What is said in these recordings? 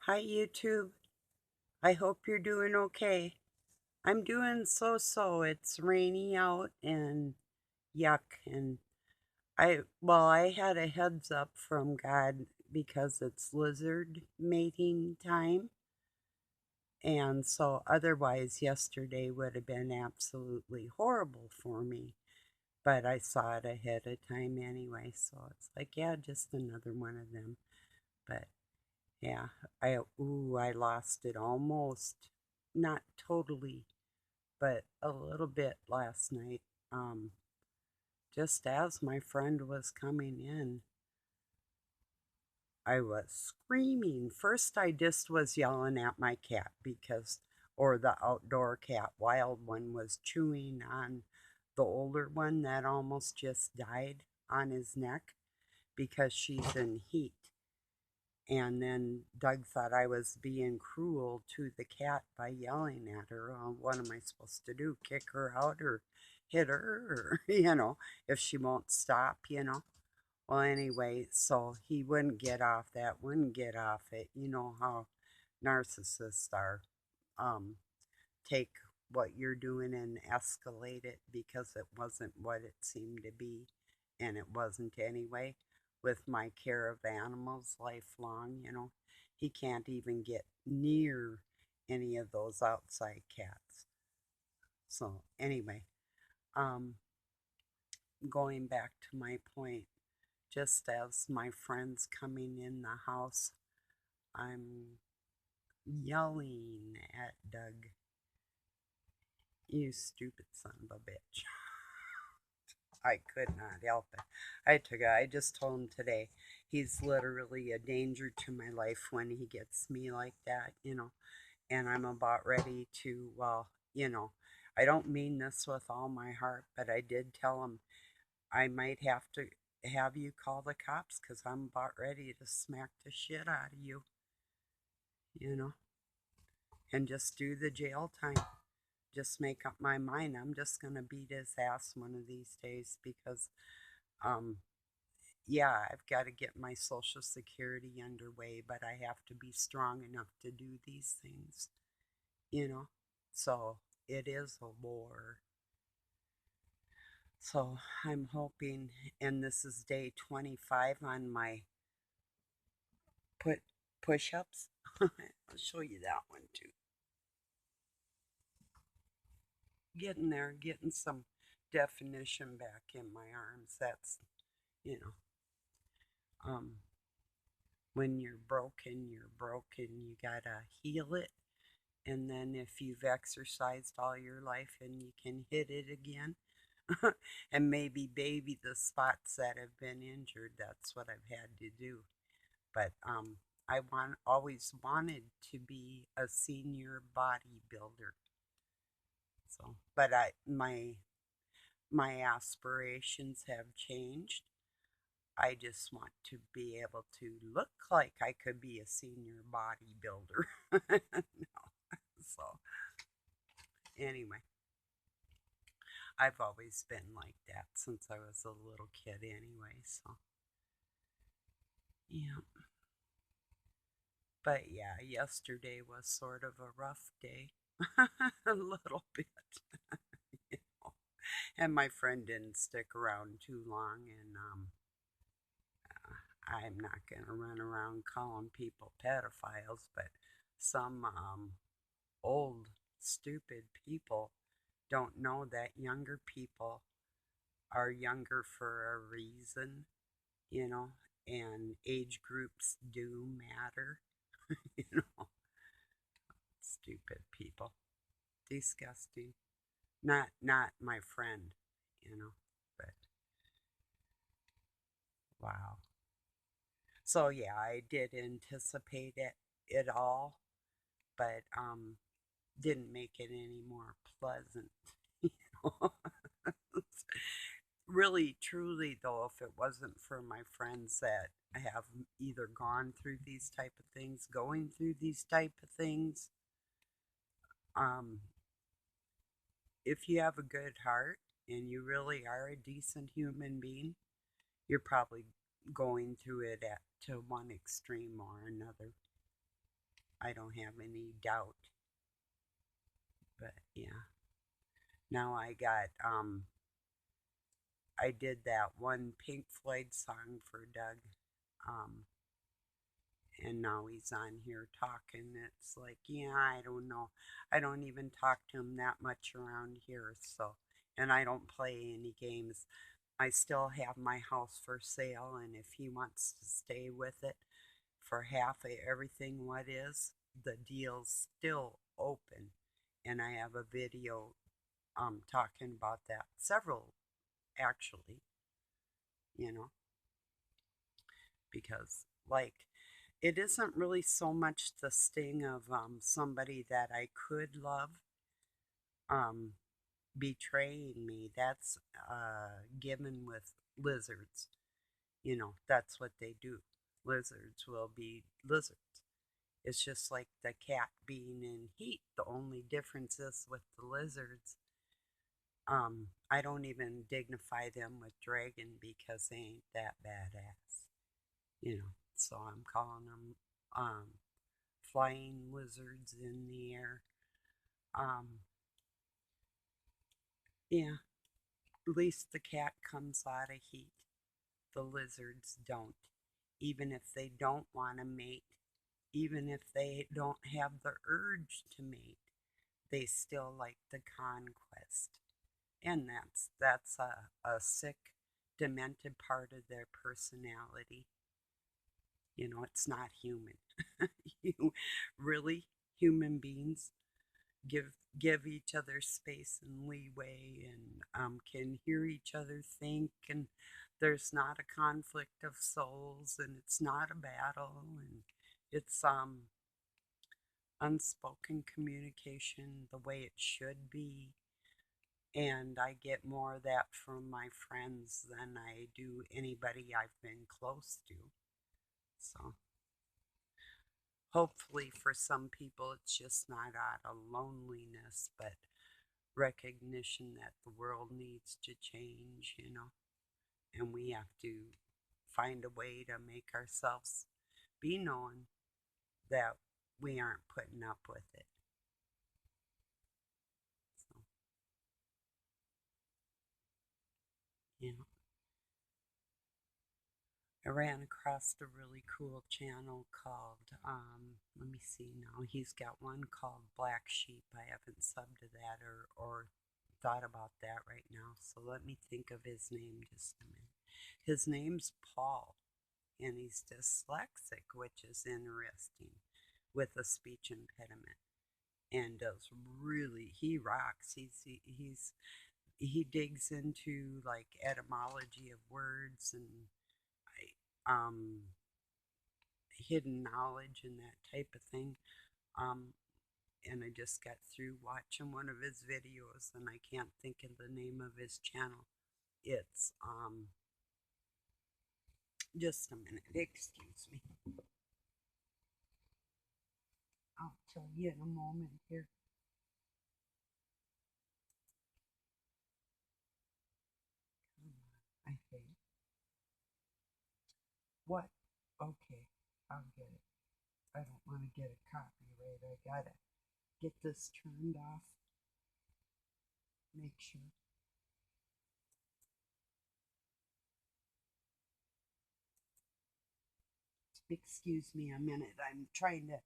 Hi, YouTube. I hope you're doing okay. I'm doing so. It's rainy out and yuck. And I had a heads up from God because it's lizard mating time. And so, otherwise, yesterday would have been absolutely horrible for me. But I saw it ahead of time anyway. So it's like, yeah, just another one of them. But yeah, I lost it almost, not totally, but a little bit last night. Um, just as my friend was coming in, I was screaming. First, I just was yelling at my cat or the outdoor cat, wild one, was chewing on the older one that almost just died on his neck because she's in heat. And then Doug thought I was being cruel to the cat by yelling at her. What am I supposed to do? Kick her out or hit her? Or, if she won't stop. Well, anyway, so he wouldn't get off that, wouldn't get off it. You know how narcissists are. Um, take what you're doing and escalate it because it wasn't what it seemed to be, and it wasn't anyway. With my care of animals lifelong, he can't even get near any of those outside cats. So, anyway, um, going back to my point, just as my friend's coming in the house, I'm yelling at Doug, "You stupid son of a bitch." I could not help it. I just told him today, he's literally a danger to my life when he gets me like that. And I'm about ready to, well, I don't mean this with all my heart, but I did tell him I might have to have you call the cops because I'm about ready to smack the shit out of you know, and just do the jail time. Just make up my mind. I'm just going to beat his ass one of these days because, um, yeah, I've got to get my Social Security underway, but I have to be strong enough to do these things, you know? So it is a war. So I'm hoping, and this is day 25 on my put push ups. I'll show you that one too. Getting there, getting some definition back in my arms. That's, you know, um, when you're broken, you're broken. You gotta heal it. And then if you've exercised all your life and you can hit it again and maybe baby the spots that have been injured, that's what I've had to do. But I always wanted to be a senior bodybuilder. So, but my aspirations have changed. I just want to be able to look like I could be a senior bodybuilder. So, anyway, I've always been like that since I was a little kid, anyway. So, yeah. But yeah, yesterday was sort of a rough day. A little bit. you know. And my friend didn't stick around too long, and I'm not going to run around calling people pedophiles, but some old, stupid people don't know that younger people are younger for a reason, you know, and age groups do matter, you know. Stupid people. Disgusting. Not my friend, but wow. So yeah, I did anticipate it all, but didn't make it any more pleasant. you know. Really, truly though, if it wasn't for my friends that have either gone through these type of things, going through these type of things, um, if you have a good heart and you really are a decent human being, you're probably going through it to one extreme or another. I don't have any doubt. But yeah. Now I did that one Pink Floyd song for Doug. Um, and now he's on here talking. It's like, yeah, I don't know. I don't even talk to him that much around here, so, and I don't play any games. I still have my house for sale, and if he wants to stay with it for half of everything what is, the deal's still open. And I have a video talking about that. Several actually, you know, because like it isn't really so much the sting of somebody that I could love um, betraying me. That's given with lizards. You know, that's what they do. Lizards will be lizards. It's just like the cat being in heat. The only difference is with the lizards, I don't even dignify them with dragon because they ain't that badass. You know, so I'm calling them flying lizards in the air. Um, yeah, at least the cat comes out of heat. The lizards don't. Even if they don't want to mate, even if they don't have the urge to mate, they still like the conquest. And that's a sick, demented part of their personality. You know, it's not human. You really, human beings give give each other space and leeway, and can hear each other think, and there's not a conflict of souls, and it's not a battle, and it's unspoken communication the way it should be. And I get more of that from my friends than I do anybody I've been close to. So hopefully for some people it's just not out of loneliness, but recognition that the world needs to change, you know, and we have to find a way to make ourselves be known that we aren't putting up with it. So, you know, I ran across a really cool channel called, let me see now, he's got one called Black Sheep. I haven't subbed to that or thought about that right now, so let me think of his name just a minute. His name's Paul, and he's dyslexic, which is interesting, with a speech impediment, and does really, he rocks. He digs into like etymology of words and um hidden knowledge and that type of thing. Um, and I just got through watching one of his videos, and I can't think of the name of his channel. It's just a minute, excuse me. I'll tell you in a moment here. I hate what? Okay, I'll get it. I don't want to get a copyright. I gotta get this turned off. Make sure. Excuse me a minute. I'm trying to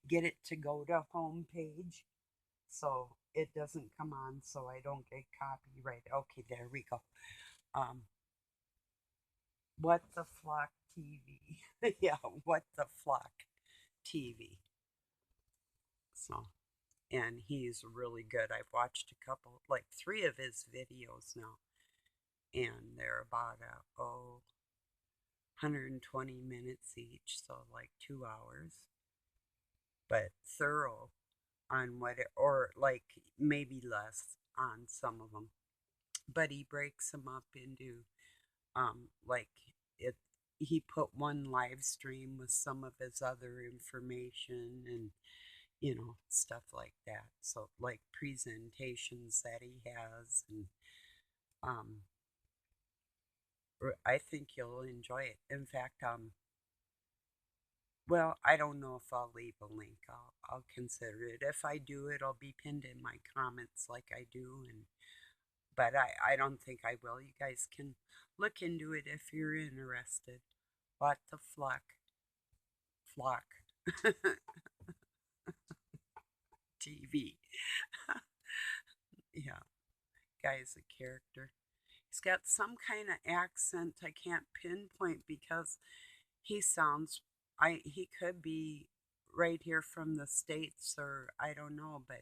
get it to go to home page so it doesn't come on so I don't get copyright. Okay, there we go. Um, what the Flock TV. Yeah, what the Flock TV. So, and he's really good. I've watched a couple, like three of his videos now, and they're about 120 minutes each, so like 2 hours, but thorough on what it, or like maybe less on some of them. But he breaks them up into like it. He put one live stream with some of his other information and stuff like that. So like presentations that he has, and um, I think you'll enjoy it. In fact, Well, I don't know if I'll leave a link. I'll consider it. If I do, it'll be pinned in my comments like I do, and but I don't think I will. You guys can look into it if you're interested. What the flock TV. Yeah, guy's a character. He's got some kind of accent I can't pinpoint because he sounds he could be right here from the States or I don't know, but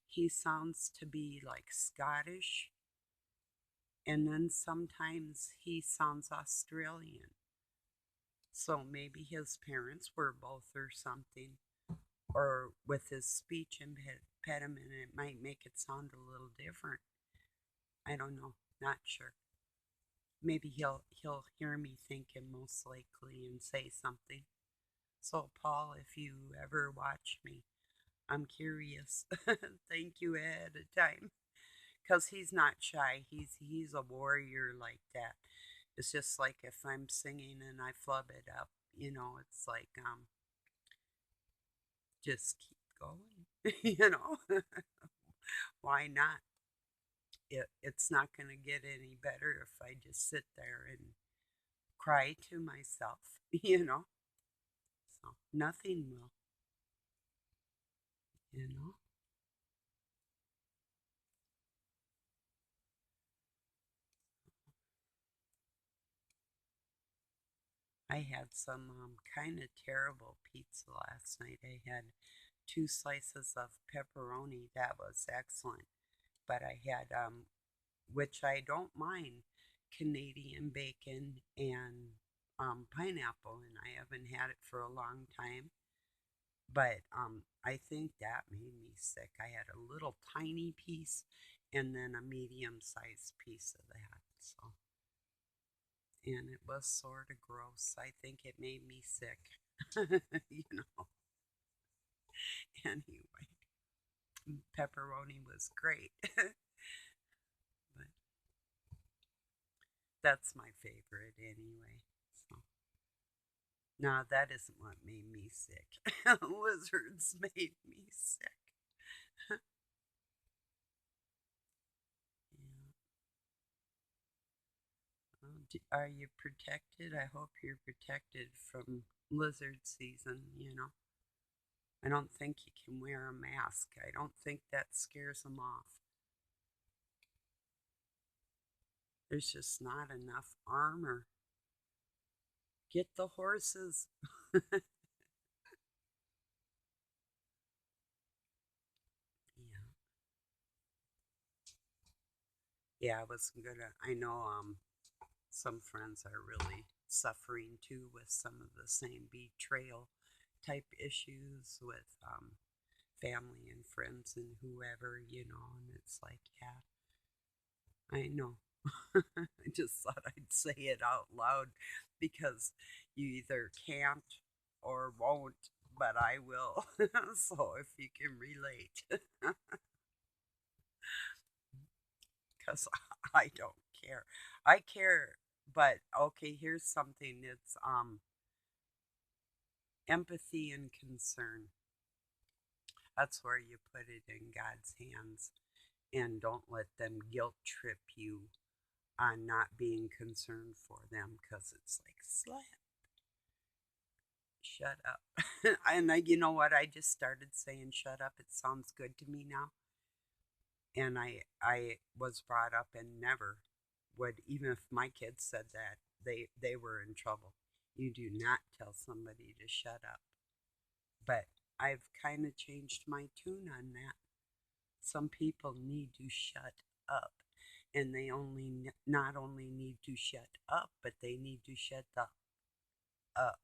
he sounds to be like Scottish and then sometimes he sounds Australian. So maybe his parents were both or something. Or with his speech impediment, it might make it sound a little different. I don't know, not sure. Maybe he'll hear me thinking most likely and say something. So Paul, if you ever watch me, I'm curious. Thank you ahead of time, cause he's not shy. He's a warrior like that. It's just like if I'm singing and I flub it up, it's like just keep going. Why not? It's not going to get any better if I just sit there and cry to myself, you know? So nothing will, you know? I had some kind of terrible pizza last night. I had two slices of pepperoni. That was excellent. But I had, which I don't mind, Canadian bacon and pineapple, and I haven't had it for a long time. But I think that made me sick. I had a little tiny piece and then a medium sized piece of that. So, and it was sort of gross. I think it made me sick. you know, anyway, pepperoni was great. but that's my favorite anyway. So, no, that isn't what made me sick. Lizards made me sick. Yeah. Are you protected? I hope you're protected from lizard season. I don't think you can wear a mask. I don't think that scares them off. There's just not enough armor. Get the horses. Yeah. Yeah, I wasn't gonna. I know some friends are really suffering too with some of the same betrayal type issues with family and friends and whoever, and it's like, yeah, I know. I just thought I'd say it out loud because you either can't or won't, but I will. So if you can relate, because I don't care. I care, but okay, here's something. It's empathy and concern. That's where you put it in God's hands and don't let them guilt trip you on not being concerned for them because it's like slap, shut up. And you know what? I just started saying shut up. It sounds good to me now. And I was brought up and never would, even if my kids said that, they were in trouble. You do not tell somebody to shut up. But I've kind of changed my tune on that. Some people need to shut up, and they not only need to shut up, but they need to shut the up,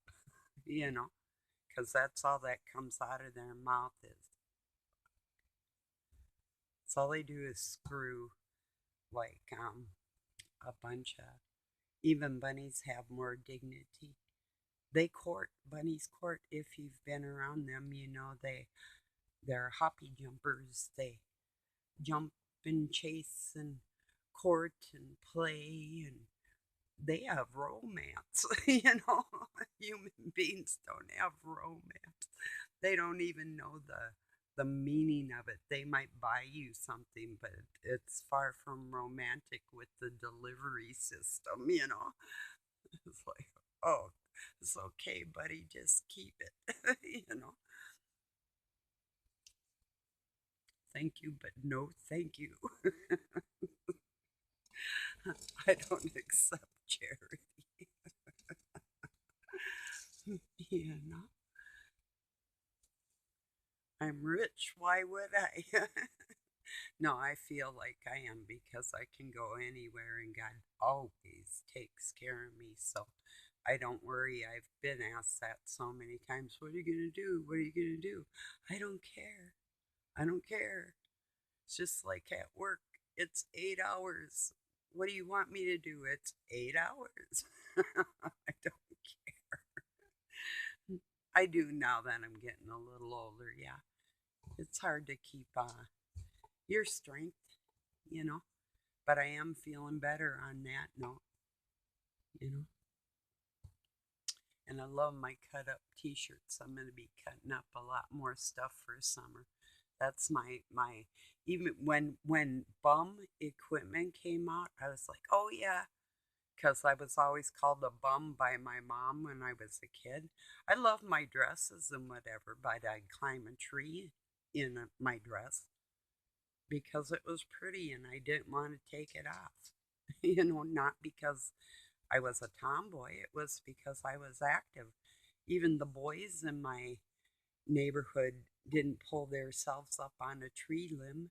you know, because that's all that comes out of their mouth is. It's all they do is screw like a bunch of. Even bunnies have more dignity. They court bunnies court if you've been around them. They're hoppy jumpers. They jump and chase and court and play and they have romance. You know, human beings don't have romance. They don't even know the meaning of it. They might buy you something, but it's far from romantic with the delivery system, you know. It's like, oh, it's okay, buddy, just keep it. You know. Thank you, but no thank you. I don't accept charity. You know. I'm rich, why would I? No, I feel like I am because I can go anywhere and God always takes care of me. So I don't worry. I've been asked that so many times. What are you going to do? What are you going to do? I don't care. I don't care. It's just like at work. It's 8 hours. What do you want me to do? It's 8 hours. I don't care. I do now that I'm getting a little older. Yeah. It's hard to keep your strength, you know. But I am feeling better on that note, you know. And I love my cut up t-shirts. I'm going to be cutting up a lot more stuff for summer. That's my even when bum equipment came out, I was like, "Oh yeah." Because I was always called a bum by my mom when I was a kid. I love my dresses and whatever, but I'd climb a tree in my dress because it was pretty and I didn't want to take it off. You know, not because I was a tomboy, it was because I was active. Even the boys in my neighborhood didn't pull themselves up on a tree limb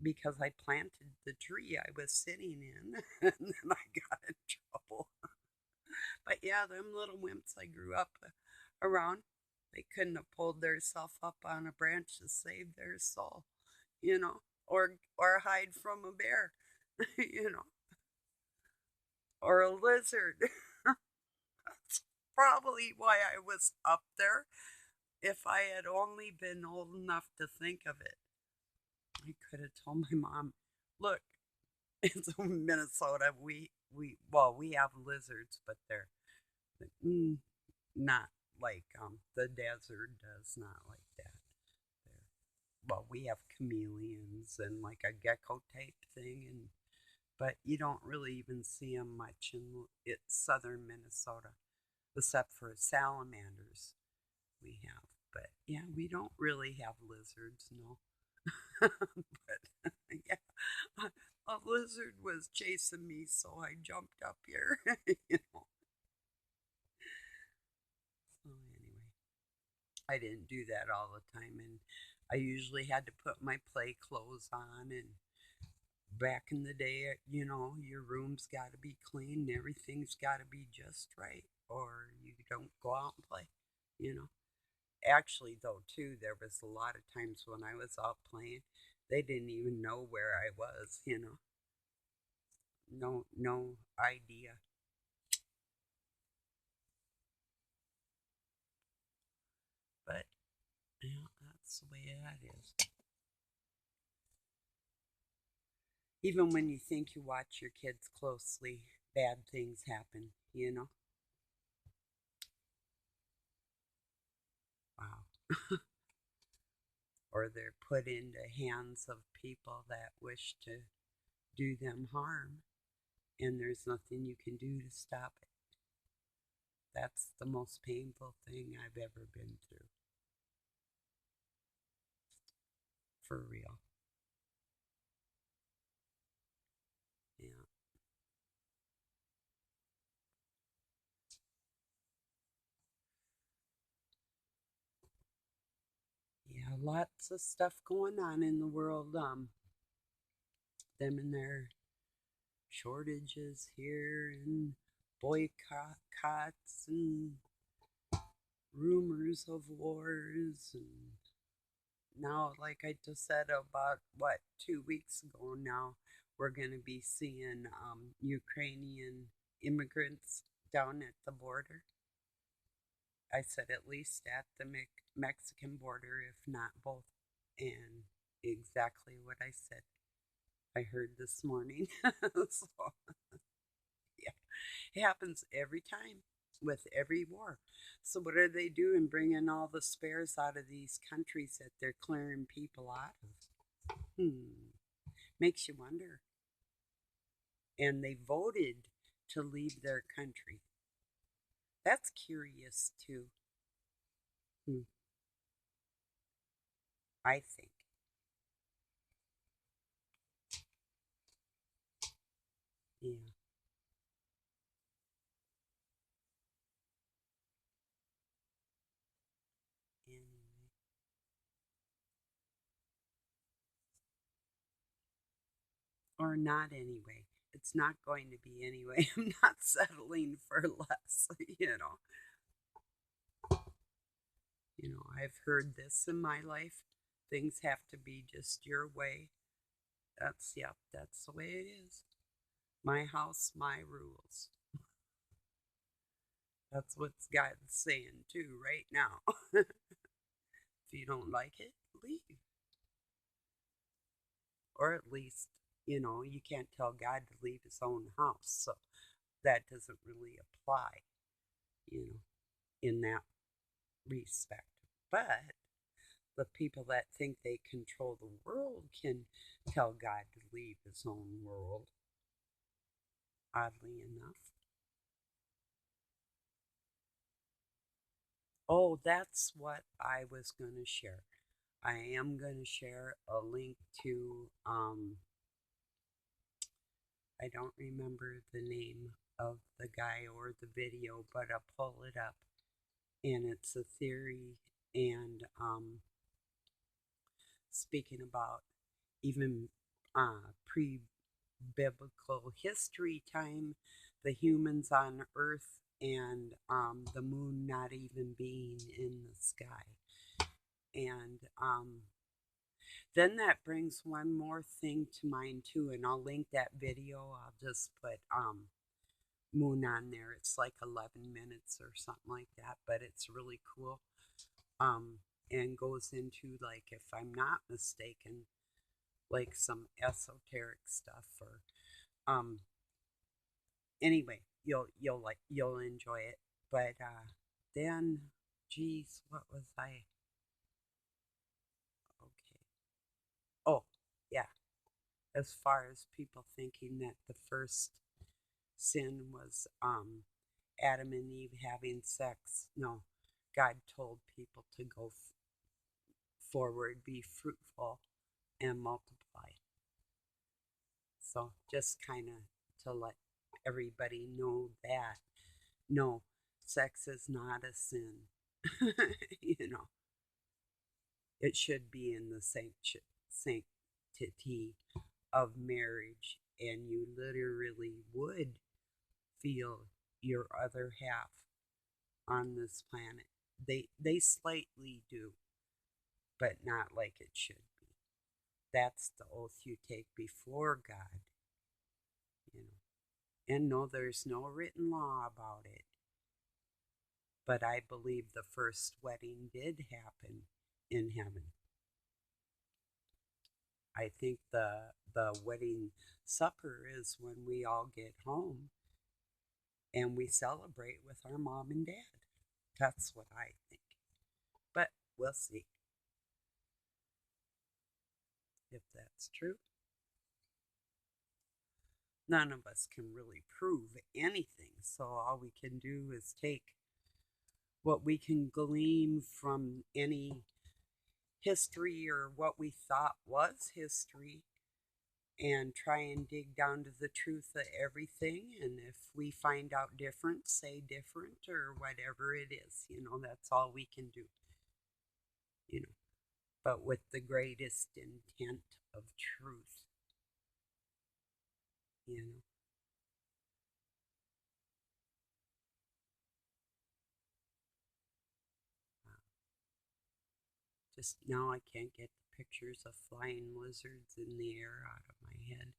because I planted the tree I was sitting in and then I got in trouble. But yeah, them little wimps I grew up around, they couldn't have pulled themselves up on a branch to save their soul, you know, or hide from a bear, you know, or a lizard. That's probably why I was up there. If I had only been old enough to think of it, I could have told my mom, "Look, it's Minnesota. We have lizards, but they're mm, not like the desert does not like that. They're, well, we have chameleons and like a gecko type thing, and but you don't really even see them much in southern Minnesota, except for salamanders we have. But yeah, we don't really have lizards, no. But yeah, a lizard was chasing me, so I jumped up here. You know. So anyway, I didn't do that all the time, and I usually had to put my play clothes on. And back in the day, you know, your room's got to be clean, everything's got to be just right, or you don't go out and play. You know. Actually, though, too, there was a lot of times when I was out playing, they didn't even know where I was, you know. No idea. But yeah, that's the way that is. Even when you think you watch your kids closely, bad things happen, you know. Wow. Or they're put into hands of people that wish to do them harm, and there's nothing you can do to stop it. That's the most painful thing I've ever been through. For real. Yeah. Yeah, lots of stuff going on in the world. Them and their shortages here and boycotts and rumors of wars and now, like I just said about what 2 weeks ago now, we're going to be seeing Ukrainian immigrants down at the border. I said at least at the Mexican border, if not both, and exactly what I said. I heard this morning. So It happens every time with every war. So what are they doing? Bringing all the spares out of these countries that they're clearing people out of. Makes you wonder. And they voted to leave their country. That's curious too. Hmm. I think. Yeah. Anyway. Or not anyway. It's not going to be anyway. I'm not settling for less, you know. I've heard this in my life. Things have to be just your way. Yep, that's the way it is. My house, my rules. That's what God's saying too right now. If you don't like it, leave. Or at least, you can't tell God to leave his own house. So that doesn't really apply, you know, in that respect. But the people that think they control the world can tell God to leave his own world, oddly enough. Oh, that's what I was going to share. I am going to share a link to, I don't remember the name of the guy or the video, but I'll pull it up. And it's a theory and speaking about even pre biblical history time, the humans on Earth and the moon not even being in the sky. And then that brings one more thing to mind too, and I'll link that video. I'll just put moon on there. It's like 11 minutes or something like that, but it's really cool. And goes into, like, if I'm not mistaken, like some esoteric stuff or anyway, you'll enjoy it. But then, geez, what was I? Okay. Oh, yeah. As far as people thinking that the first sin was Adam and Eve having sex, no, God told people to go forward, be fruitful, and multiply. So just kind of to let everybody know that no, sex is not a sin. you know, it should be in the sanctity of marriage, and you literally would feel your other half on this planet. They slightly do, but not like it should be. That's the oath you take before God, you know. And no, there's no written law about it. But I believe the first wedding did happen in heaven. I think the wedding supper is when we all get home and we celebrate with our mom and dad. That's what I think. But we'll see if that's true. None of us can really prove anything, so all we can do is take what we can glean from any history or what we thought was history and try and dig down to the truth of everything. And if we find out different, say different or whatever it is, that's all we can do, you know, but with the greatest intent of truth, you know. Just now I can't get the pictures of flying lizards in the air out of my head.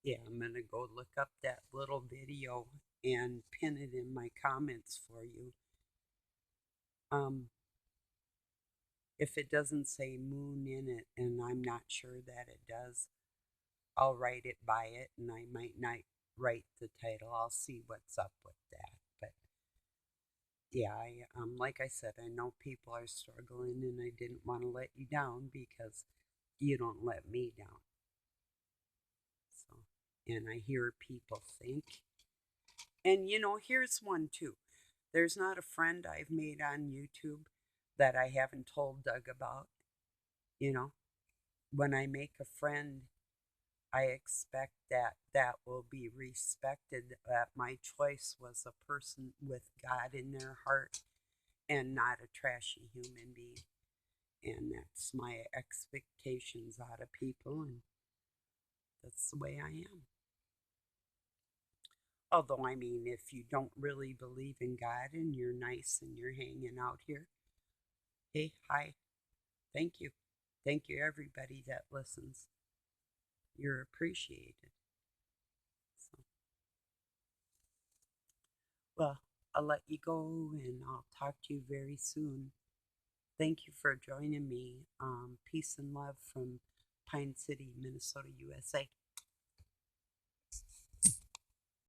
Yeah, I'm going to go look up that little video and pin it in my comments for you. Um, If it doesn't say moon in it, and I'm not sure that it does, I'll write it by it, and I might not write the title. I'll see what's up with that. But yeah, like I said, I know people are struggling, and I didn't want to let you down because you don't let me down. So, and I hear people think, and here's one too. There's not a friend I've made on YouTube that I haven't told Doug about. You know, when I make a friend, I expect that that will be respected, that my choice was a person with God in their heart and not a trashy human being. And that's my expectations out of people, and that's the way I am. Although, I mean, if you don't really believe in God and you're nice and you're hanging out here, hey, hi, thank you. Thank you, everybody that listens. You're appreciated. So, well, I'll let you go and I'll talk to you very soon. Thank you for joining me. Peace and love from Pine City, Minnesota, USA.